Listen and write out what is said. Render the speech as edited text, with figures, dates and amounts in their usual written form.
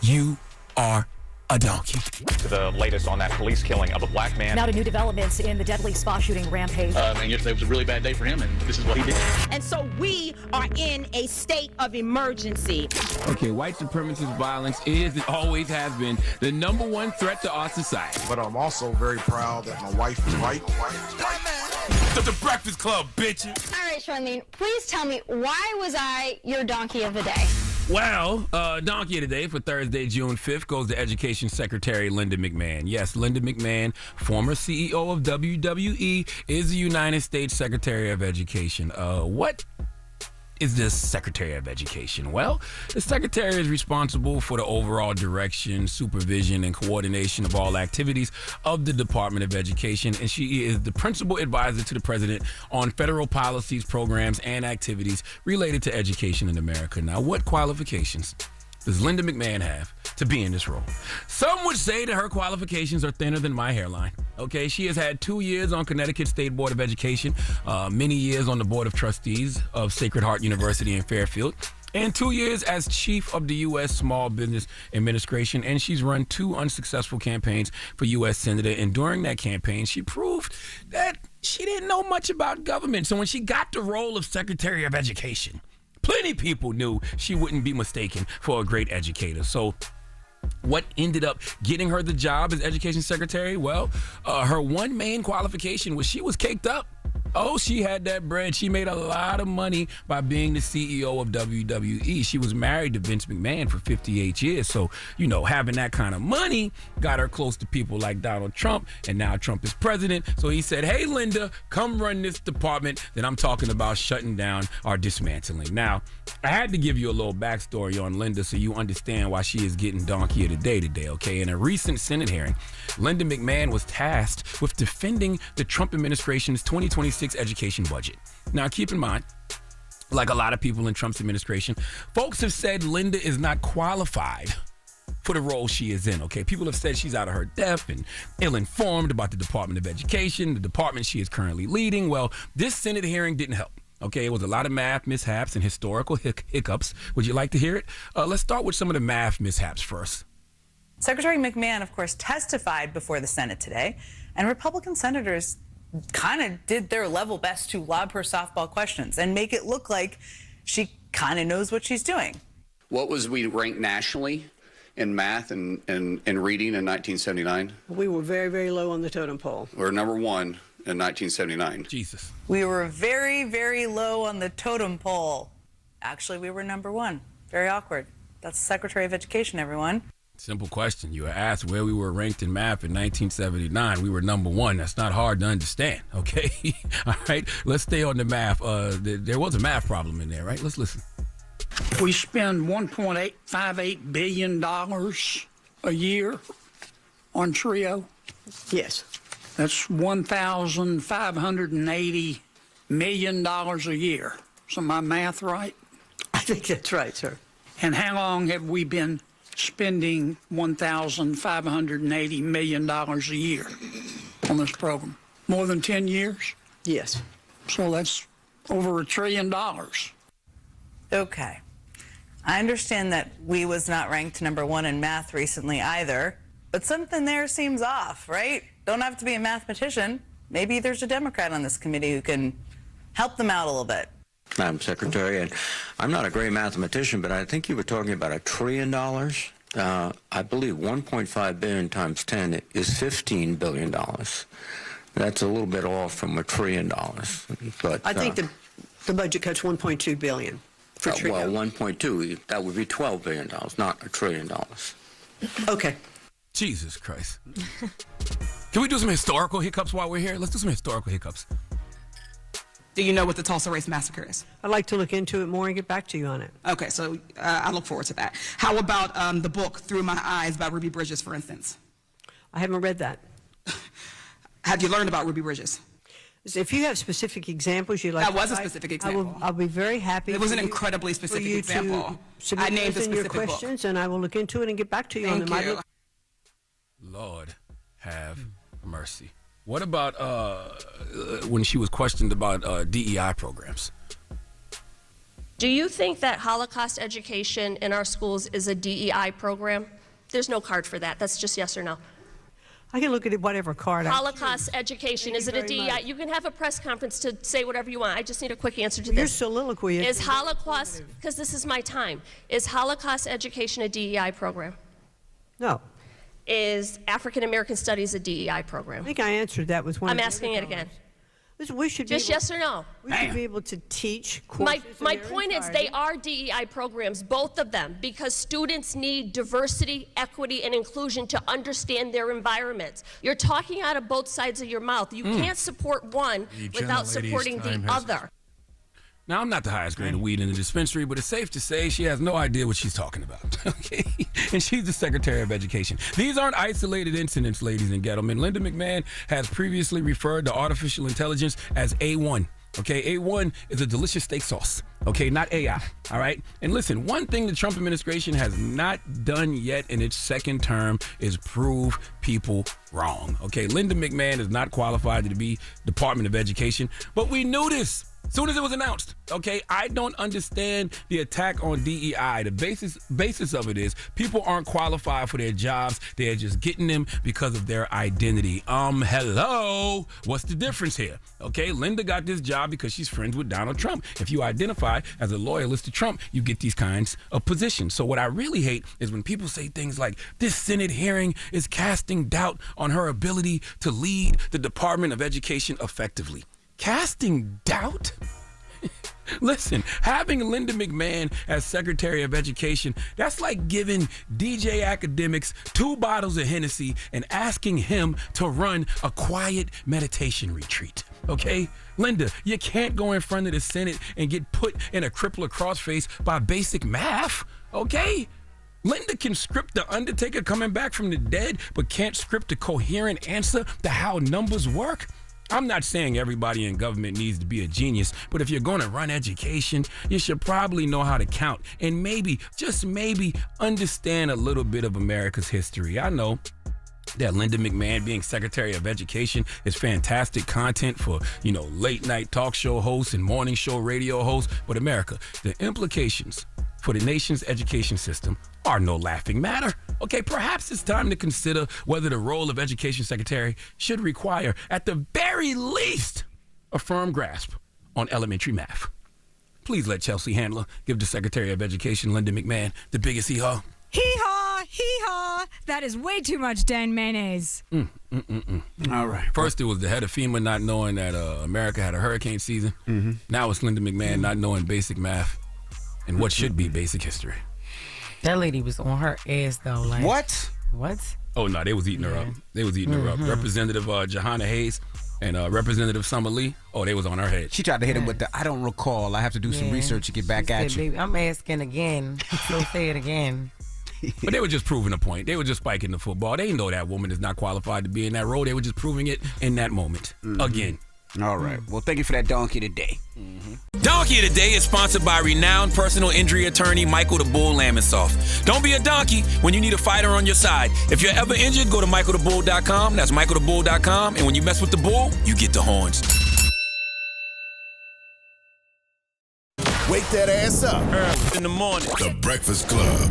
You are a donkey. To the latest on that police killing of a black man. Now to new developments in the deadly spa shooting rampage. And yesterday was a really bad day for him, and this is what he did. And so we are in a state of emergency. Okay, white supremacist violence is and always has been the number one threat to our society. But I'm also very proud that my wife is white. The Breakfast Club, bitches. All right, Charlamagne, please tell me, why was I your donkey of the day? Well, donkey of the day for Thursday, June 5th goes to Education Secretary Linda McMahon. Yes, Linda McMahon, former CEO of WWE, is the United States Secretary of Education. What is the Secretary of Education? Well, the Secretary is responsible for the overall direction, supervision, and coordination of all activities of the Department of Education, and she is the principal advisor to the President on federal policies, programs, and activities related to education in America. Now, what qualifications does Linda McMahon have to be in this role? Some would say that her qualifications are thinner than my hairline. Okay, she has had 2 years on Connecticut State Board of Education, many years on the Board of Trustees of Sacred Heart University in Fairfield, and 2 years as chief of the U.S. Small Business Administration, and she's run 2 unsuccessful campaigns for U.S. Senator, and during that campaign, she proved that she didn't know much about government. So when she got the role of Secretary of Education, plenty of people knew she wouldn't be mistaken for a great educator. So what ended up getting her the job as education secretary? Well, her one main qualification was she was caked up. Oh, she had that bread. She made a lot of money by being the CEO of WWE. She was married to Vince McMahon for 58 years. So, you know, having that kind of money got her close to people like Donald Trump. And now Trump is president. So he said, hey, Linda, come run this department that I'm talking about shutting down or dismantling. Now, I had to give you a little backstory on Linda so you understand why she is getting donkey of the day today, okay? In a recent Senate hearing, Linda McMahon was tasked with defending the Trump administration's 2026 education budget. Now, keep in mind, like a lot of people in Trump's administration, folks have said Linda is not qualified for the role she is in, okay? People have said she's out of her depth and ill-informed about the Department of Education, the department she is currently leading. Well, this Senate hearing didn't help. Okay, it was a lot of math mishaps and historical hiccups. Would you like to hear it? Let's start with some of the math mishaps first. Secretary McMahon, of course, testified before the Senate today, and Republican senators kind of did their level best to lob her softball questions and make it look like she kind of knows what she's doing. What was we ranked nationally in math and reading in 1979? We were very, very low on the totem pole. We were number 1 in 1979. Jesus. We were very, very low on the totem pole. Actually, we were number 1. Very awkward. That's the Secretary of Education, everyone. Simple question. You were asked where we were ranked in math in 1979. We were number 1. That's not hard to understand, okay? All right, let's stay on the math. There was a math problem in there, right? Let's listen. We spend $1.858 billion a year on TRIO. Yes. That's $1,580 million a year. Is my math right? I think that's right, sir. And how long have we been spending $1,580 million a year on this program? More than 10 years? Yes. So that's over $1 trillion. Okay. I understand that we was not ranked number 1 in math recently either, but something there seems off, right? Don't have to be a mathematician. Maybe there's a Democrat on this committee who can help them out a little bit. Madam Secretary, and I'm not a great mathematician, but I think you were talking about $1 trillion. I believe 1.5 billion times 10 is $15 billion. That's a little bit off from $1 trillion. But I think the budget cuts $1.2 billion for TRIO. Well, 1.2, that would be $12 billion, not $1 trillion. Okay. Jesus Christ. Can we do some historical hiccups while we're here? Let's do some historical hiccups. Do you know what the Tulsa Race Massacre is? I'd like to look into it more and get back to you on it. Okay, so I look forward to that. How about the book Through My Eyes by Ruby Bridges, for instance? I haven't read that. Have you learned about Ruby Bridges? If you have specific examples you'd like that to was a specific example. I'll be very happy. It was an incredibly specific example. I named the specific questions, and I will look into it and get back to you on them. Thank you. Lord have mercy. What about when she was questioned about DEI programs? Do you think that Holocaust education in our schools is a DEI program? There's no card for that. That's just yes or no. I can look at it, whatever card. Holocaust education, is it a DEI? much. You can have a press conference to say whatever you want. I just need a quick answer to Your this. soliloquy Is Holocaust, because this is my time, is Holocaust education a DEI program? No. Is African American Studies a DEI program? I think I answered that with one. I'm of the asking other it again. callers. Listen, we should Just be able, yes or no? We should be able to teach My courses in their point is they are DEI programs, both of them, because students need diversity, equity, and inclusion to understand their environments. You're talking out of both sides of your mouth. You can't support one without supporting the other. Now, I'm not the highest grade of weed in the dispensary, but it's safe to say she has no idea what she's talking about, okay? And she's the Secretary of Education. These aren't isolated incidents, ladies and gentlemen. Linda McMahon has previously referred to artificial intelligence as A1, okay? A1 is a delicious steak sauce, okay? Not AI, all right? And listen, one thing the Trump administration has not done yet in its second term is prove people wrong, okay? Linda McMahon is not qualified to be Department of Education, but we knew this. As soon as it was announced, okay, I don't understand the attack on DEI. The basis of it is people aren't qualified for their jobs. They're just getting them because of their identity. Hello, what's the difference here? Okay, Linda got this job because she's friends with Donald Trump. If you identify as a loyalist to Trump, you get these kinds of positions. So what I really hate is when people say things like, this Senate hearing is casting doubt on her ability to lead the Department of Education effectively. Casting doubt? Listen, having Linda McMahon as Secretary of Education, that's like giving DJ Academics 2 bottles of Hennessy and asking him to run a quiet meditation retreat, okay? Linda, you can't go in front of the Senate and get put in a crippler crossface by basic math, okay? Linda can script the Undertaker coming back from the dead, but can't script a coherent answer to how numbers work? I'm not saying everybody in government needs to be a genius, but if you're going to run education, you should probably know how to count and maybe, just maybe, understand a little bit of America's history. I know that Linda McMahon being Secretary of Education is fantastic content for, late night talk show hosts and morning show radio hosts, but America, the implications for the nation's education system are no laughing matter. Okay, perhaps it's time to consider whether the role of Education Secretary should require, at the very least, a firm grasp on elementary math. Please let Chelsea Handler give the Secretary of Education, Linda McMahon, the biggest hee-haw. Hee-haw, hee-haw. That is way too much Dan mayonnaise. All right. First, it was the head of FEMA not knowing that America had a hurricane season. Now it's Linda McMahon not knowing basic math and what should be basic history. That lady was on her ass, though. Like, What? Oh, no, they was eating her up. They was eating her up. Representative Johanna Hayes and Representative Summer Lee, they was on her head. She tried to hit him with the, I don't recall. I have to do some research to get back at you. Baby, I'm asking again. So say it again. But they were just proving a point. They were just spiking the football. They know that woman is not qualified to be in that role. They were just proving it in that moment. Again. All right. Well, thank you for that donkey today. Donkey of the Day is sponsored by renowned personal injury attorney Michael the Bull Lamonsoff. Don't be a donkey when you need a fighter on your side. If you're ever injured, go to michaelthebull.com. That's michaelthebull.com. And when you mess with the bull, you get the horns. Wake that ass up. Early in the morning. The Breakfast Club.